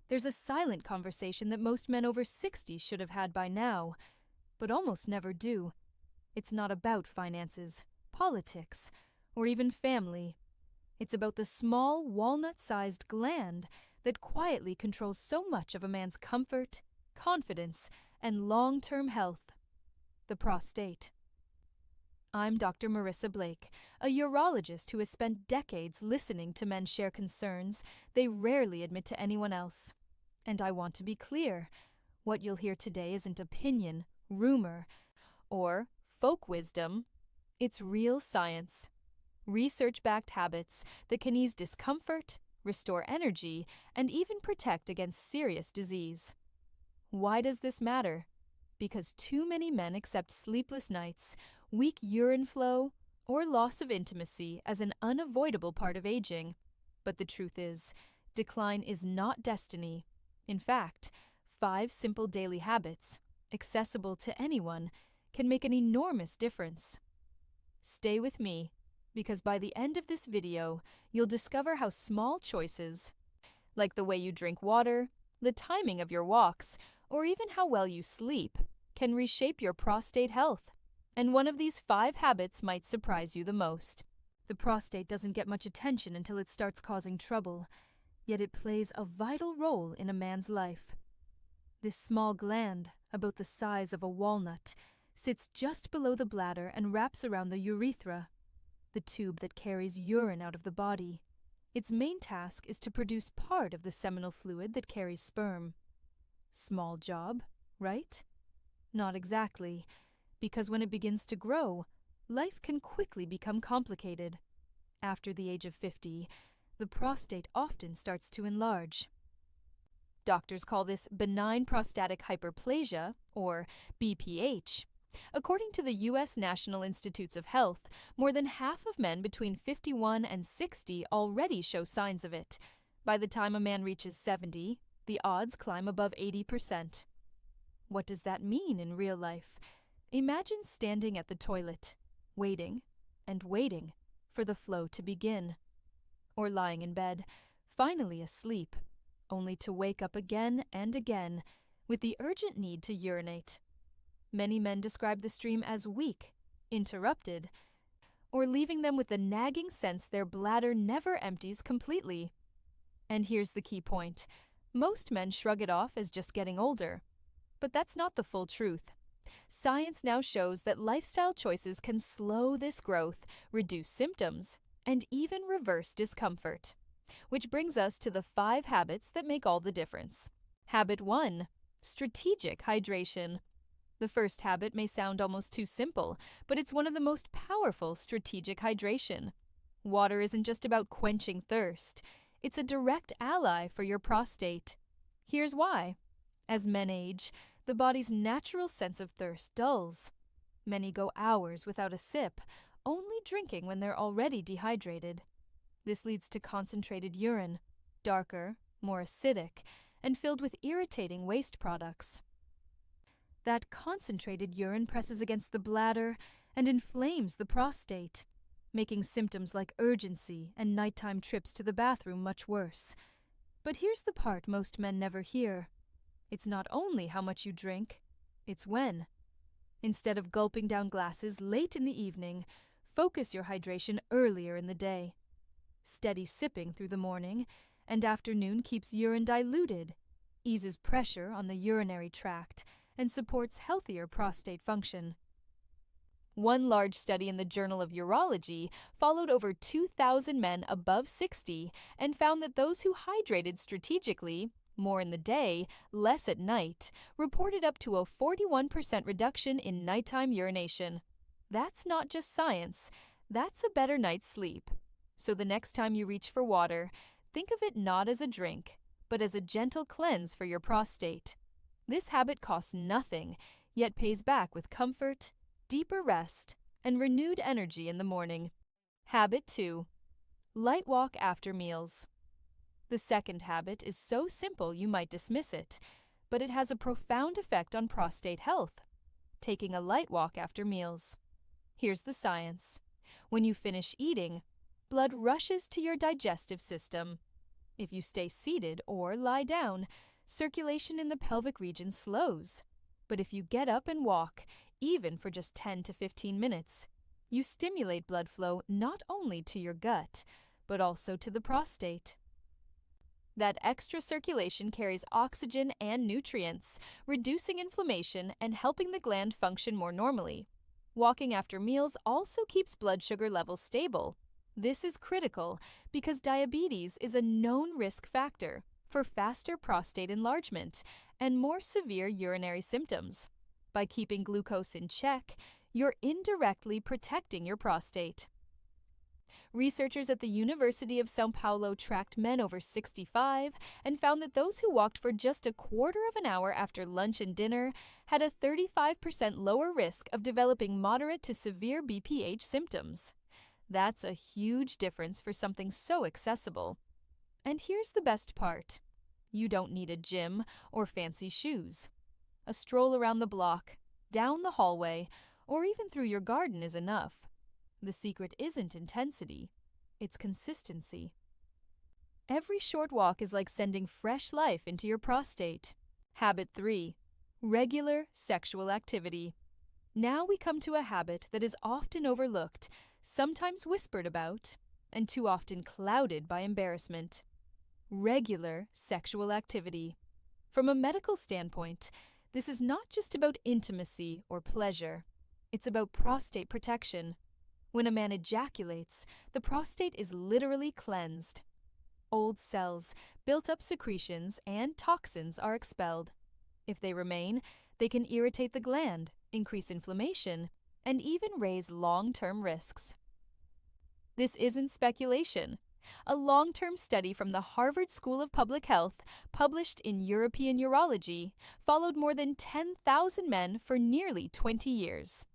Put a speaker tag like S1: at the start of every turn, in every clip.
S1: There's a silent conversation that most men over 60 should have had by now, but almost never do. It's not about finances, politics, or even family. It's about the small, walnut-sized gland that quietly controls so much of a man's comfort, confidence, and long-term health: the prostate. I'm Dr. Marissa Blake, a urologist who has spent decades listening to men share concerns they rarely admit to anyone else. And I want to be clear: what you'll hear today isn't opinion, rumor, or folk wisdom. It's real science. Research-backed habits that can ease discomfort, restore energy, and even protect against serious disease. Why does this matter? Because too many men accept sleepless nights, weak urine flow, or loss of intimacy as an unavoidable part of aging. But the truth is, decline is not destiny. In fact, 5 simple daily habits, accessible to anyone, can make an enormous difference. Stay with me, because by the end of this video, you'll discover how small choices, like the way you drink water, the timing of your walks, or even how well you sleep, can reshape your prostate health. And one of these 5 habits might surprise you the most. The prostate doesn't get much attention until it starts causing trouble, yet it plays a vital role in a man's life. This small gland, about the size of a walnut, sits just below the bladder and wraps around the urethra, the tube that carries urine out of the body. Its main task is to produce part of the seminal fluid that carries sperm. Small job, right? Not exactly, because when it begins to grow, life can quickly become complicated. After the age of 50, the prostate often starts to enlarge. Doctors call this benign prostatic hyperplasia, or BPH. According to the U.S. National Institutes of Health, more than half of men between 51 and 60 already show signs of it. By the time a man reaches 70, the odds climb above 80%. What does that mean in real life? Imagine standing at the toilet, waiting and waiting for the flow to begin. Or lying in bed, finally asleep, only to wake up again and again with the urgent need to urinate. Many men describe the stream as weak, interrupted, or leaving them with the nagging sense their bladder never empties completely. And here's the key point: most men shrug it off as just getting older. But that's not the full truth. Science now shows that lifestyle choices can slow this growth, reduce symptoms, and even reverse discomfort. Which brings us to the 5 habits that make all the difference. Habit 1: strategic hydration. The first habit may sound almost too simple, but it's one of the most powerful: strategic hydration. Water isn't just about quenching thirst. It's a direct ally for your prostate. Here's why. As men age, the body's natural sense of thirst dulls. Many go hours without a sip, only drinking when they're already dehydrated. This leads to concentrated urine, darker, more acidic, and filled with irritating waste products. That concentrated urine presses against the bladder and inflames the prostate, making symptoms like urgency and nighttime trips to the bathroom much worse. But here's the part most men never hear. It's not only how much you drink, it's when. Instead of gulping down glasses late in the evening, focus your hydration earlier in the day. Steady sipping through the morning and afternoon keeps urine diluted, eases pressure on the urinary tract, and supports healthier prostate function. One large study in the Journal of Urology followed over 2,000 men above 60 and found that those who hydrated strategically, more in the day, less at night, reported up to a 41% reduction in nighttime urination. That's not just science, that's a better night's sleep. So the next time you reach for water, think of it not as a drink, but as a gentle cleanse for your prostate. This habit costs nothing, yet pays back with comfort, deeper rest, and renewed energy in the morning. Habit 2: light walk after meals. The second habit is so simple you might dismiss it, but it has a profound effect on prostate health: taking a light walk after meals. Here's the science. When you finish eating, blood rushes to your digestive system. If you stay seated or lie down, circulation in the pelvic region slows. But if you get up and walk, even for just 10 to 15 minutes, you stimulate blood flow not only to your gut, but also to the prostate. That extra circulation carries oxygen and nutrients, reducing inflammation and helping the gland function more normally. Walking after meals also keeps blood sugar levels stable. This is critical because diabetes is a known risk factor for faster prostate enlargement and more severe urinary symptoms. By keeping glucose in check, you're indirectly protecting your prostate. Researchers at the University of São Paulo tracked men over 65 and found that those who walked for just a quarter of an hour after lunch and dinner had a 35% lower risk of developing moderate to severe BPH symptoms. That's a huge difference for something so accessible. And here's the best part. You don't need a gym or fancy shoes. A stroll around the block, down the hallway, or even through your garden is enough. The secret isn't intensity, it's consistency. Every short walk is like sending fresh life into your prostate. Habit 3. Regular sexual activity. Now we come to a habit that is often overlooked, sometimes whispered about, and too often clouded by embarrassment. Regular sexual activity. From a medical standpoint, this is not just about intimacy or pleasure. It's about prostate protection. When a man ejaculates, the prostate is literally cleansed. Old cells, built-up secretions, and toxins are expelled. If they remain, they can irritate the gland, increase inflammation, and even raise long-term risks. This isn't speculation. A long-term study from the Harvard School of Public Health, published in European Urology, followed more than 10,000 men for nearly 20 years.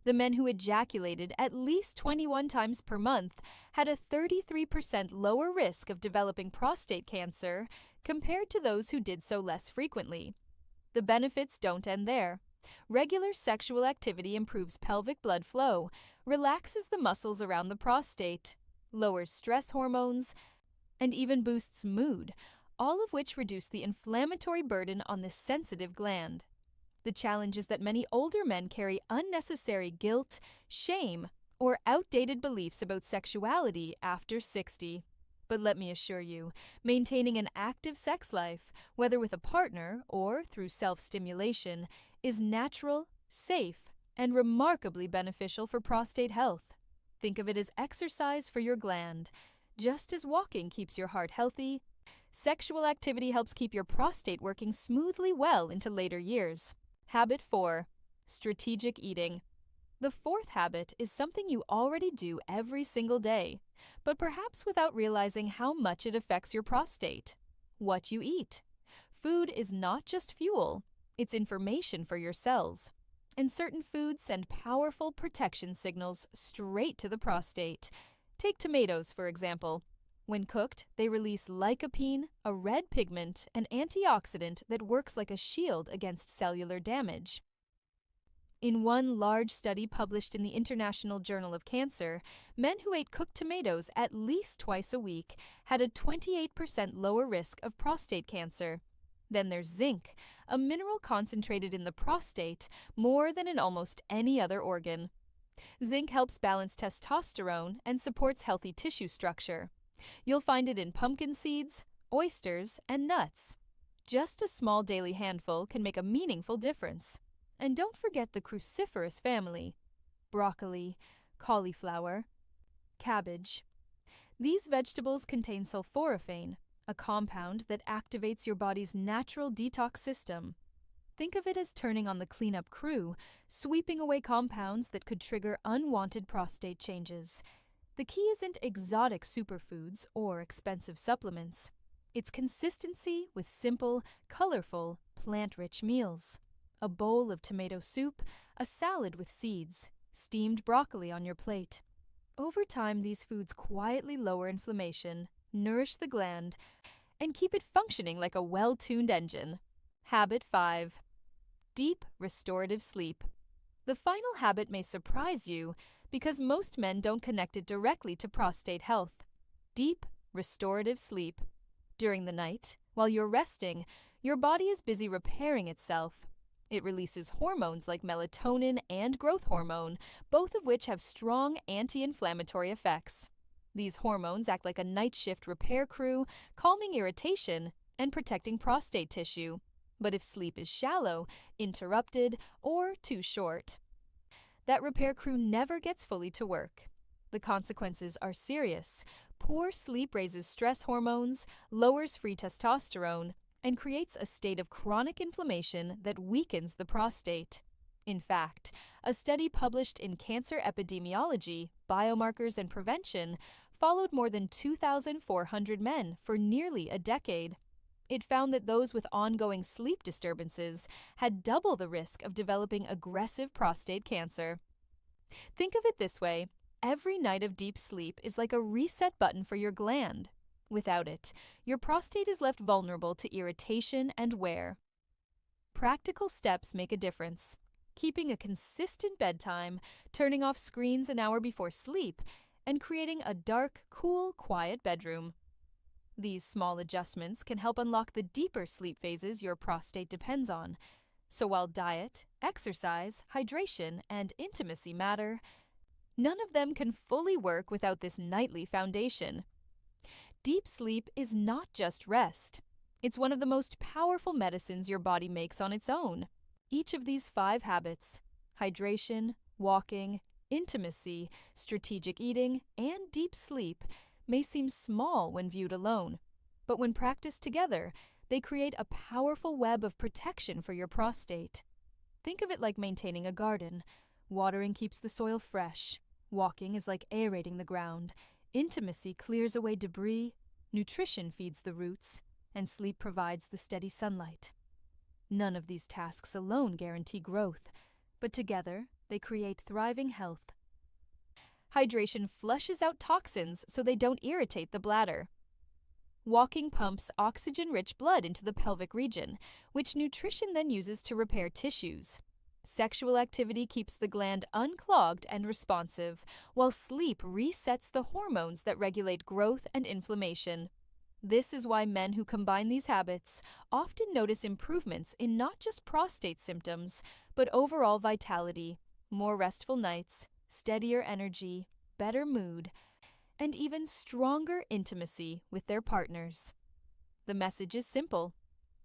S1: The men who ejaculated at least 21 times per month had a 33% lower risk of developing prostate cancer compared to those who did so less frequently. The benefits don't end there. Regular sexual activity improves pelvic blood flow, relaxes the muscles around the prostate, lowers stress hormones, and even boosts mood, all of which reduce the inflammatory burden on this sensitive gland. The challenge is that many older men carry unnecessary guilt, shame, or outdated beliefs about sexuality after 60. But let me assure you, maintaining an active sex life, whether with a partner or through self-stimulation, is natural, safe, and remarkably beneficial for prostate health. Think of it as exercise for your gland. Just as walking keeps your heart healthy, sexual activity helps keep your prostate working smoothly well into later years. Habit 4. Strategic eating. The fourth habit is something you already do every single day, but perhaps without realizing how much it affects your prostate. What you eat. Food is not just fuel, it's information for your cells. And certain foods send powerful protection signals straight to the prostate. Take tomatoes, for example. When cooked, they release lycopene, a red pigment, an antioxidant that works like a shield against cellular damage. In one large study published in the International Journal of Cancer, men who ate cooked tomatoes at least twice a week had a 28% lower risk of prostate cancer. Then there's zinc, a mineral concentrated in the prostate more than in almost any other organ. Zinc helps balance testosterone and supports healthy tissue structure. You'll find it in pumpkin seeds, oysters, and nuts. Just a small daily handful can make a meaningful difference. And don't forget the cruciferous family: broccoli, cauliflower, cabbage. These vegetables contain sulforaphane, a compound that activates your body's natural detox system. Think of it as turning on the cleanup crew, sweeping away compounds that could trigger unwanted prostate changes. The key isn't exotic superfoods or expensive supplements. It's consistency with simple, colorful, plant-rich meals. A bowl of tomato soup, a salad with seeds, steamed broccoli on your plate. Over time, these foods quietly lower inflammation, nourish the gland, and keep it functioning like a well-tuned engine. Habit 5. Deep, restorative sleep. The final habit may surprise you because most men don't connect it directly to prostate health. Deep, restorative sleep. During the night, while you're resting, your body is busy repairing itself. It releases hormones like melatonin and growth hormone, both of which have strong anti-inflammatory effects. These hormones act like a night shift repair crew, calming irritation and protecting prostate tissue. But if sleep is shallow, interrupted, or too short, that repair crew never gets fully to work. The consequences are serious. Poor sleep raises stress hormones, lowers free testosterone, and creates a state of chronic inflammation that weakens the prostate. In fact, a study published in Cancer Epidemiology, Biomarkers and Prevention followed more than 2,400 men for nearly a decade. It found that those with ongoing sleep disturbances had double the risk of developing aggressive prostate cancer. Think of it this way: every night of deep sleep is like a reset button for your gland. Without it, your prostate is left vulnerable to irritation and wear. Practical steps make a difference. Keeping a consistent bedtime, turning off screens an hour before sleep, and creating a dark, cool, quiet bedroom. These small adjustments can help unlock the deeper sleep phases your prostate depends on. So while diet, exercise, hydration, and intimacy matter, none of them can fully work without this nightly foundation. Deep sleep is not just rest. It's one of the most powerful medicines your body makes on its own. Each of these 5 habits, hydration, walking, intimacy, strategic eating, and deep sleep, may seem small when viewed alone, but when practiced together, they create a powerful web of protection for your prostate. Think of it like maintaining a garden. Watering keeps the soil fresh. Walking is like aerating the ground. Intimacy clears away debris. Nutrition feeds the roots. And sleep provides the steady sunlight. None of these tasks alone guarantee growth, but together they create thriving health. Hydration flushes out toxins so they don't irritate the bladder. Walking pumps oxygen-rich blood into the pelvic region, which nutrition then uses to repair tissues. Sexual activity keeps the gland unclogged and responsive, while sleep resets the hormones that regulate growth and inflammation. This is why men who combine these habits often notice improvements in not just prostate symptoms, but overall vitality, more restful nights, steadier energy, better mood, and even stronger intimacy with their partners. The message is simple.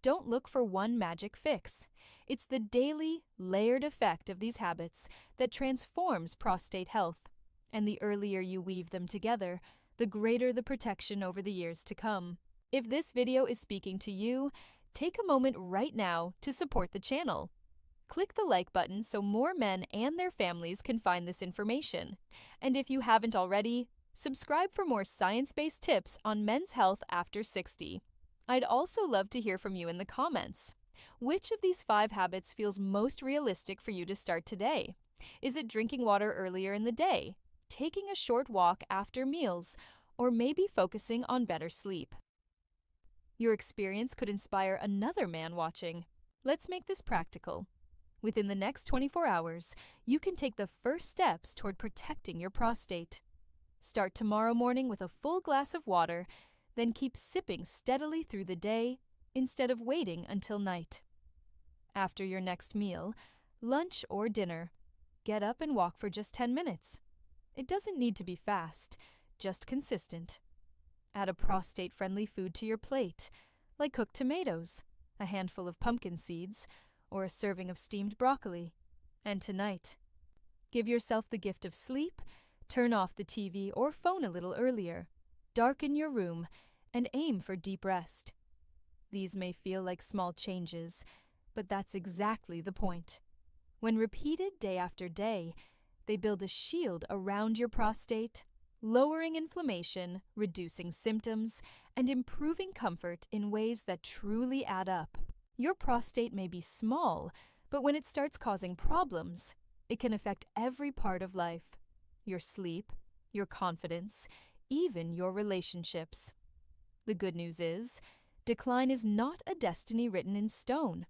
S1: Don't look for one magic fix. It's the daily, layered effect of these habits that transforms prostate health. And the earlier you weave them together, the greater the protection over the years to come. If this video is speaking to you, take a moment right now to support the channel. Click the like button so more men and their families can find this information. And if you haven't already, subscribe for more science-based tips on men's health after 60. I'd also love to hear from you in the comments. Which of these 5 habits feels most realistic for you to start today? Is it drinking water earlier in the day, taking a short walk after meals, or maybe focusing on better sleep? Your experience could inspire another man watching. Let's make this practical. Within the next 24 hours, you can take the first steps toward protecting your prostate. Start tomorrow morning with a full glass of water, then keep sipping steadily through the day instead of waiting until night. After your next meal, lunch or dinner, get up and walk for just 10 minutes. It doesn't need to be fast, just consistent. Add a prostate-friendly food to your plate, like cooked tomatoes, a handful of pumpkin seeds, or a serving of steamed broccoli. And tonight, give yourself the gift of sleep, turn off the TV or phone a little earlier, darken your room, and aim for deep rest. These may feel like small changes, but that's exactly the point. When repeated day after day, they build a shield around your prostate, lowering inflammation, reducing symptoms, and improving comfort in ways that truly add up. Your prostate may be small, but when it starts causing problems, it can affect every part of life. Your sleep, your confidence, even your relationships. The good news is, decline is not a destiny written in stone.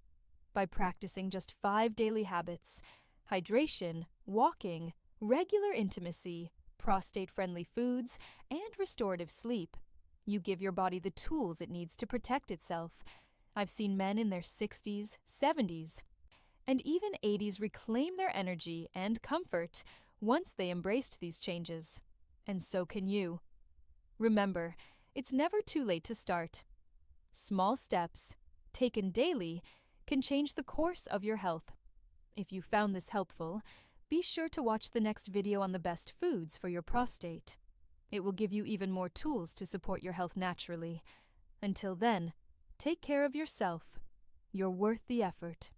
S1: By practicing just 5 daily habits, hydration, walking, regular intimacy, prostate-friendly foods, and restorative sleep, You give your body the tools it needs to protect itself. I've seen men in their 60s, 70s, and even 80s reclaim their energy and comfort once they embraced these changes. And so can you. Remember, it's never too late to start. Small steps, taken daily, can change the course of your health. If you found this helpful, be sure to watch the next video on the best foods for your prostate. It will give you even more tools to support your health naturally. Until then, take care of yourself. You're worth the effort.